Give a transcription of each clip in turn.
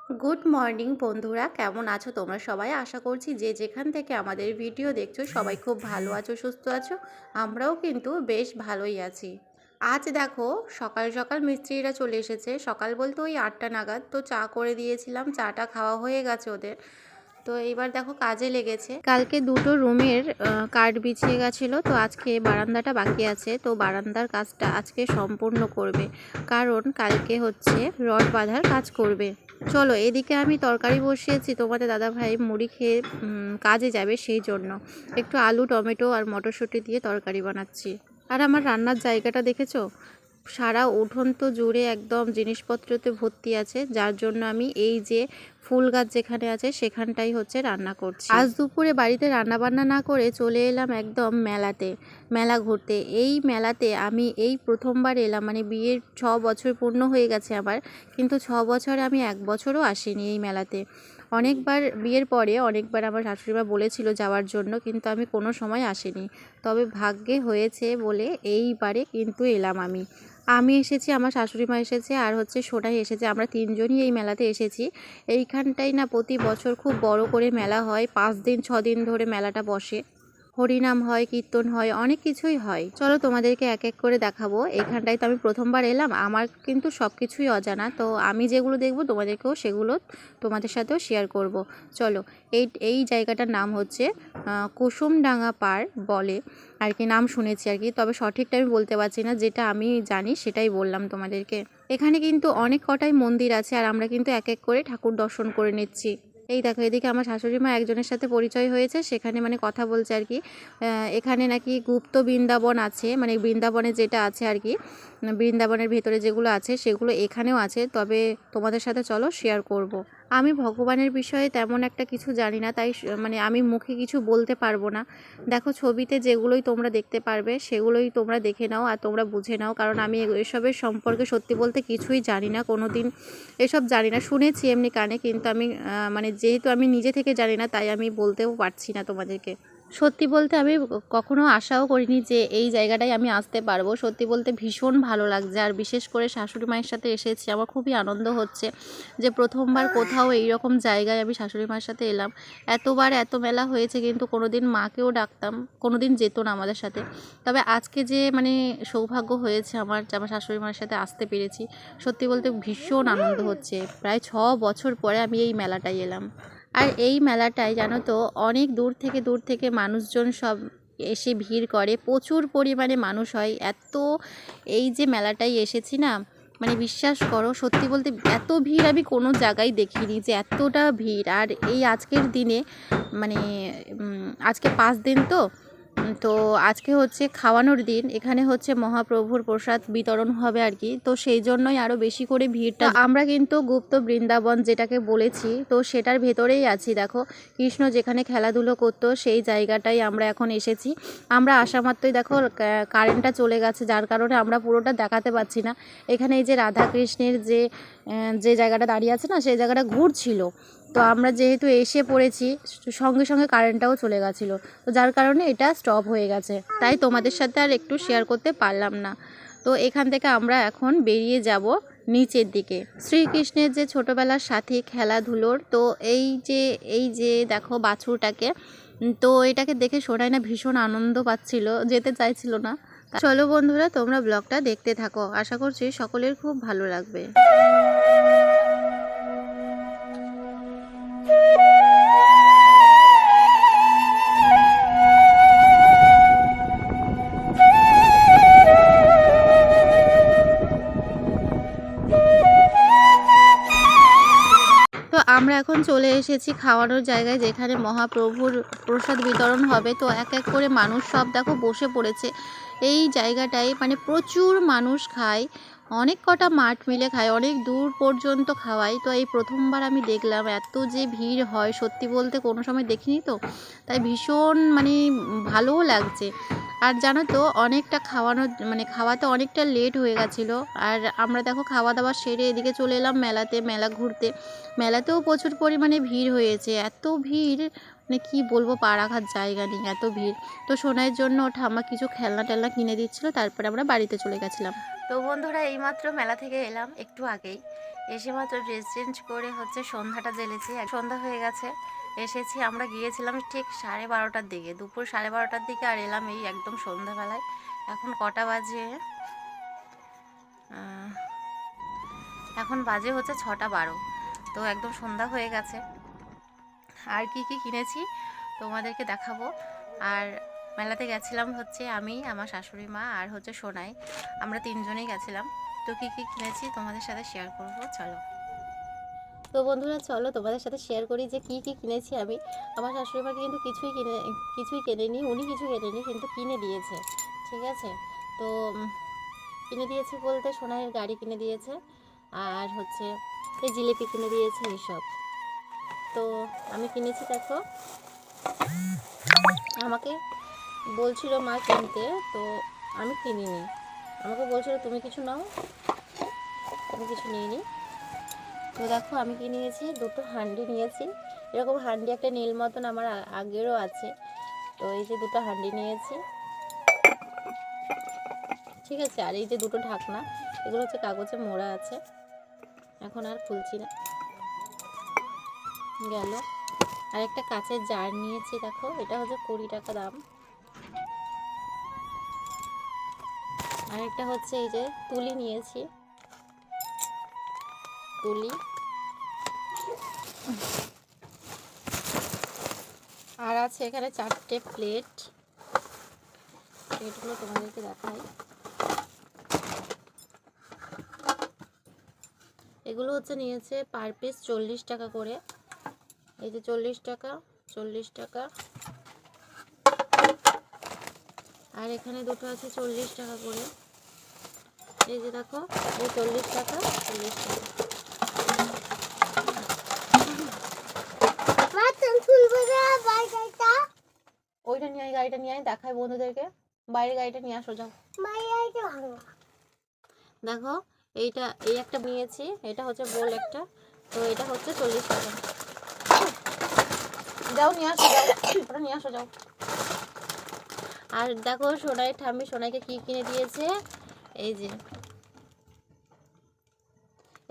Good morning বন্ধুরা, কেমন আছো তোমরা সবাই? আশা করছি যে যেখান থেকে আমাদের ভিডিও দেখছো সবাই খুব ভালো আছো, সুস্থ আছো। আমরাও কিন্তু বেশ ভালোই আছি। আজ দেখো সকাল সকাল মিস্ত্রিরা চলে এসেছে। সকাল বলতে ওই 8টা নাগাদ। তো চা করে দিয়েছিলাম, চাটা খাওয়া হয়ে গেছে ওদের। তো এইবার দেখো কাজে লেগেছে। কালকে দুটো রুমের কাঠ বিছিয়ে গেছিলো, তো আজকে বারান্দাটা বাকি আছে। তো বারান্দার কাজটা আজকে সম্পূর্ণ করবে, কারণ কালকে হচ্ছে রড বাঁধার কাজ করবে। চলো, এদিকে আমি তরকারি বসিয়েছি, তোমাদের দাদাভাই মুড়ি খেয়ে কাজে যাবে, সেই জন্য একটু আলু টমেটো আর মটরশুঁটি দিয়ে তরকারি বানাচ্ছি। আর আমার রান্নার জায়গাটা দেখেছো? সারা উঠোন তো জুড়ে একদম জিনিসপত্রতে ভর্তি আছে, যার জন্য আমি এই যে ফুল গাছ যেখানে আছে সেখানটাই হচ্ছে রান্না করছি। আজ দুপুরে বাড়িতে রান্না বান্না না করে চলে এলাম একদম মেলা ঘুরতে। এই মেলাতে আমি এই প্রথমবার এলাম, মানে বিয়ের 6 বছর পূর্ণ হয়ে গেছে আমার, কিন্তু 6 বছরে আমি 1 বছরও আসিনি এই মেলাতে। অনেকবার বিয়ের পরে অনেকবার আমার শাশুড়িমা বলেছিল যাওয়ার জন্য, কিন্তু আমি কোনো সময় আসিনি। তবে ভাগ্যে হয়েছে বলে এইবারে কিন্তু এলাম আমি এসেছি, আমার শাশুড়ি মা এসেছে, আর হচ্ছে সোনাই এসেছে। আমরা তিনজনই এই মেলাতে এসেছি। এইখানটাই না প্রতি বছর খুব বড় করে মেলা হয়, 5 দিন 6 দিন ধরে মেলাটা বসে। হরিনাম হয়, কীর্তন হয়, অনেক কিছুই হয়। চলো তোমাদেরকে এক এক করে দেখাবো। এখানটায় তো আমি প্রথমবার এলাম, আমার কিন্তু সব কিছুই অজানা। তো আমি যেগুলো দেখবো তোমাদেরকেও সেগুলো তোমাদের সাথেও শেয়ার করব। চলো, এই জায়গাটার নাম হচ্ছে কুসুমডাঙ্গা পার্ক বলে আর কি, নাম শুনেছি আর কি, তবে সঠিকটা আমি বলতে পারছি না। যেটা আমি জানি সেটাই বললাম তোমাদেরকে। এখানে কিন্তু অনেক কটাই মন্দির আছে, আর আমরা কিন্তু এক এক করে ঠাকুর দর্শন করে নিচ্ছি। এই দেখো, এদিকে আমার শাশুড়ি মা একজনের সাথে পরিচয় হয়েছে, সেখানে মানে কথা বলছে আর কি। এখানে নাকি গুপ্ত বৃন্দাবন আছে, মানে বৃন্দাবনে যেটা আছে আর কি, বৃন্দাবনের ভেতরে যেগুলো আছে সেগুলো এখানেও আছে। তবে তোমাদের সাথে চলো শেয়ার করব। আমি ভগবানের বিষয়ে তেমন একটা কিছু জানি না, তাই মানে আমি মুখে কিছু বলতে পারবো না। দেখো, ছবিতে যেগুলোই তোমরা দেখতে পারবে সেগুলোই তোমরা দেখে নাও আর তোমরা বুঝে নাও, কারণ আমি এসবের সম্পর্কে সত্যি বলতে কিছুই জানি না, কোনো দিন এসব জানি না, শুনেছি এমনি কানে, কিন্তু আমি মানে যেহেতু আমি নিজে থেকে জানি না, তাই আমি বলতেও পারছি না তোমাদেরকে। সত্যি বলতে আমি কখনো আশাও করিনি যে এই জায়গাটায় আমি আসতে পারবো। সত্যি বলতে ভীষণ ভালো লাগছে, আর বিশেষ করে শাশুড়ি মায়ের সাথে এসেছি, আমার খুবই আনন্দ হচ্ছে যে প্রথমবার কোথাও এইরকম জায়গায় আমি শাশুড়ি মায়ের সাথে এলাম। এতবার এত মেলা হয়েছে, কিন্তু কোনো দিন মাকেও ডাকতাম, কোনো দিন যেত না আমাদের সাথে। তবে আজকে যে মানে সৌভাগ্য হয়েছে আমার, যে আমার শাশুড়ি মায়ের সাথে আসতে পেরেছি, সত্যি বলতে ভীষণ আনন্দ হচ্ছে। প্রায় 6 বছর পরে আমি এই মেলাটায় এলাম। আর এই মেলাটায় জানো তো, অনেক দূর থেকে মানুষজন সব এসে ভিড় করে, প্রচুর পরিমাণে মানুষ হয়। এই যে মেলাটায় এসেছি না, মানে বিশ্বাস করো, সত্যি বলতে এত ভিড় আমি কোনো জায়গায় দেখিনি যে এতটা ভিড়। আর এই আজকের দিনে মানে আজকে 5 দিন তো আজকে হচ্ছে খাওয়ানোর দিন, এখানে হচ্ছে মহাপ্রভুর প্রসাদ বিতরণ হবে আর কি, তো সেই জন্যই আরও বেশি করে ভিড়টা। আমরা কিন্তু গুপ্ত বৃন্দাবন যেটাকে বলেছি, তো সেটার ভেতরেই আছি। দেখো, কৃষ্ণ যেখানে খেলাধুলো করতো সেই জায়গাটাই আমরা এখন এসেছি। আমরা আসা মাত্রই দেখো কারেন্টটা চলে গেছে, যার কারণে আমরা পুরোটা দেখাতে পাচ্ছি না। এখানে এই যে রাধা কৃষ্ণের যে জায়গাটা দাঁড়িয়ে আছে না, সেই জায়গাটা ঘুরছিল। তো আমরা যেহেতু এসে পড়েছি, সঙ্গে সঙ্গে কারেন্টটাও চলে গেছিলো, তো যার কারণে এটা স্টপ হয়ে গেছে, তাই তোমাদের সাথে আর একটু শেয়ার করতে পারলাম না। তো এখান থেকে আমরা এখন বেরিয়ে যাব নিচের দিকে। শ্রীকৃষ্ণের যে ছোটোবেলার সাথী খেলাধুলোর, তো এই যে দেখো বাছুরটাকে, তো এটাকে দেখে সোনাই না ভীষণ আনন্দ পাচ্ছিল, যেতে চাইছিল না। চলো বন্ধুরা, তোমরা ব্লগটা দেখতে থাকো, আশা করছি সকলের খুব ভালো লাগবে। তো আমরা এখন চলে এসেছি খাওয়ানোর জায়গায়, যেখানে মহাপ্রভুর প্রসাদ বিতরণ হবে। তো এক এক করে মানুষ সব দেখো বসে পড়েছে এই জায়গাটায়, মানে প্রচুর মানুষ খায়, অনেক কটা মাঠ মিলে খায়, অনেক দূর পর্যন্ত খাওয়ায়। তো এই প্রথমবার আমি দেখলাম এত যে ভিড় হয়, সত্যি বলতে কোনো সময় দেখিনি, তো তাই ভীষণ মানে ভালোও লাগছে। আর জানো তো, অনেকটা খাওয়াতে অনেকটা লেট হয়ে গেছিলো। আর আমরা দেখো খাওয়া দাওয়া সেরে এদিকে চলে এলাম মেলা ঘুরতে। মেলাতেও প্রচুর পরিমাণে ভিড় হয়েছে, এত ভিড় মানে কি বলবো, পা রাখার জায়গা নেই, এত ভিড়। তো সোনাইয়ের জন্য ও ঠাম্মা কিছু খেলনা টেলনা কিনে দিচ্ছিলো, তারপরে আমরা বাড়িতে চলে গেছিলাম। তো বন্ধুরা, এইমাত্র মেলা থেকে এলাম একটু আগেই। এসে মাত্র ড্রেস চেঞ্জ করে হচ্ছে সন্ধ্যাটা জ্বেলেছি, সন্ধ্যা হয়ে গেছে। এসেছি, আমরা গিয়েছিলাম ঠিক 12:30টার দিকে, দুপুর 12:30টার দিকে, আর এলাম এই একদম সন্ধ্যাবেলায়। এখন কটা বাজে? এখন বাজে হচ্ছে 6:12। তো একদম সন্ধ্যা হয়ে গেছে। আর কি কি কিনেছি তোমাদেরকে দেখাবো। আর মেলাতে গেছিলাম হচ্ছে আমি, আমার শাশুড়ি মা আর হচ্ছে সোনাই, আমরা তিনজনেই গেছিলাম। তো কি কি কিনেছি তোমাদের সাথে শেয়ার করবো, চলো। তো বন্ধুরা চলো তোমাদের সাথে শেয়ার করি যে কি কি কিনেছি আমি। আমার শাশুড়ি মা কিন্তু কিছুই কেনেনি, উনি কিছু কেনেনি, কিন্তু কিনে দিয়েছে, ঠিক আছে। তো কিনে দিয়েছে বলতে সোনাইয়ের গাড়ি কিনে দিয়েছে, আর হচ্ছে এই জিলিপি কিনে দিয়েছে, এইসব। তো আমি কিনেছি, দেখো। আমাকে বলছিল মা কিনতে, তো আমি কিনিনি। আমাকে বলছিল তুমি কিছু নাও, আমি কিছু নিইনি। তো দেখো আমি কি নিয়েছি, দুটো হান্ডি নিয়েছি। এরকম হান্ডি একটা নীল মতন আমার আগেরও আছে। তো এই যে দুটো হান্ডি নিয়েছি, ঠিক আছে। আর এই যে দুটো ঢাকনা, এগুলো হচ্ছে কাগজে মোড়া আছে, এখন আর খুলছি না, গেল। আর একটা কাঁচের জার নিয়েছি, দেখো, এটা হচ্ছে 20 টাকা দাম। আর একটা হচ্ছে এই যে তুলি নিয়েছি, তুলি। আর আছে এখানে 4টে প্লেট, প্লেটগুলো তোমাদেরকে দেখাই। এগুলো হচ্ছে নিয়েছে পার পিস 40 টাকা করে, এই যে 40 টাকা, 40 টাকা। আর এখানে দুটো আছে 40 টাকা করে, এই যে দেখো, এই 40 টাকা, 40 টাকা। ওইটা নিয়ে আয়, গাড়িটা নিয়ে আয়, দেখায় বন্ধুদেরকে। বাইরের গাড়িটা নিয়ে আসো, যাও। দেখো, এইটা, এই একটা নিয়েছি, এটা হচ্ছে বোল একটা। তো এটা হচ্ছে 40 টাকা। যাও নিয়ে আসো, যাও, ওটা নিয়ে আসো, যাও। আর দেখো সোনাই ঠাম্মি সোনাইকে কি কিনে দিয়েছে, এই যে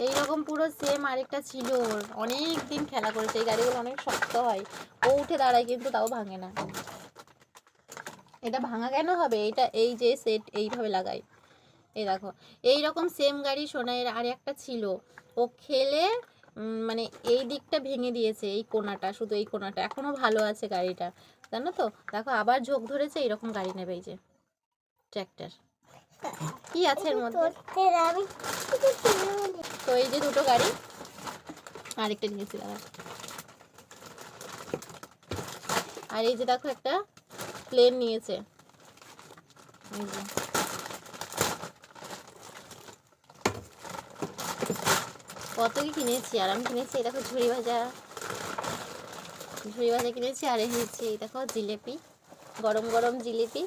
এইরকম পুরো সেম আরেকটা ছিল, ওর অনেক দিন খেলা করেছে। এই গাড়িগুলো অনেক শক্ত হয়, ও উঠে দাঁড়ায় কিন্তু তাও ভাঙে না। এটা ভাঙা কেন হবে, এটা এই যে সেট এইভাবে লাগাই, এই দেখো। এইরকম সেম গাড়ি সোনাইয়ের আর একটা ছিল, ও খেলে মানে এই দিকটা ভেঙে দিয়েছে, এই কোনাটা, শুধু এই কোনাটা এখনো ভালো আছে গাড়িটা, জানো তো। দেখো আবার ঝোঁক ধরেছে, এইরকম গাড়ি নেবে, এই যে ট্র্যাক্টর। কি আছে এর মধ্যে? তো এই যে দুটো গাড়ি, আরেকটা নিয়েছিলাম। আর এই যে দেখো একটা প্লেন নিয়েছে, এই যে। কত কি কিনেছি। আর আমি কিনেছি এই দেখো ঝুড়ি ভাজা, ঝুড়ি ভাজা কিনেছি। আর এই হচ্ছে এই দেখো জিলিপি, গরম গরম জিলিপি।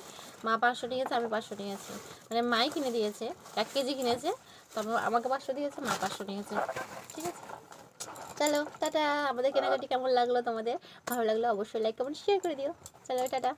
মা 500 নিয়েছে, আমি 500 নিয়েছি, মানে মাই কিনে দিয়েছে, 1 কেজি কিনেছে। তারপর আমাকে 500 দিয়েছে, মা 500 নিয়েছে, ঠিক আছে। চলো টাটা। আমাদের কেনাকাটি কেমন লাগলো তোমাদের, ভালো লাগলো অবশ্যই লাইক কমেন্ট শেয়ার করে দিও। চলো টাটা।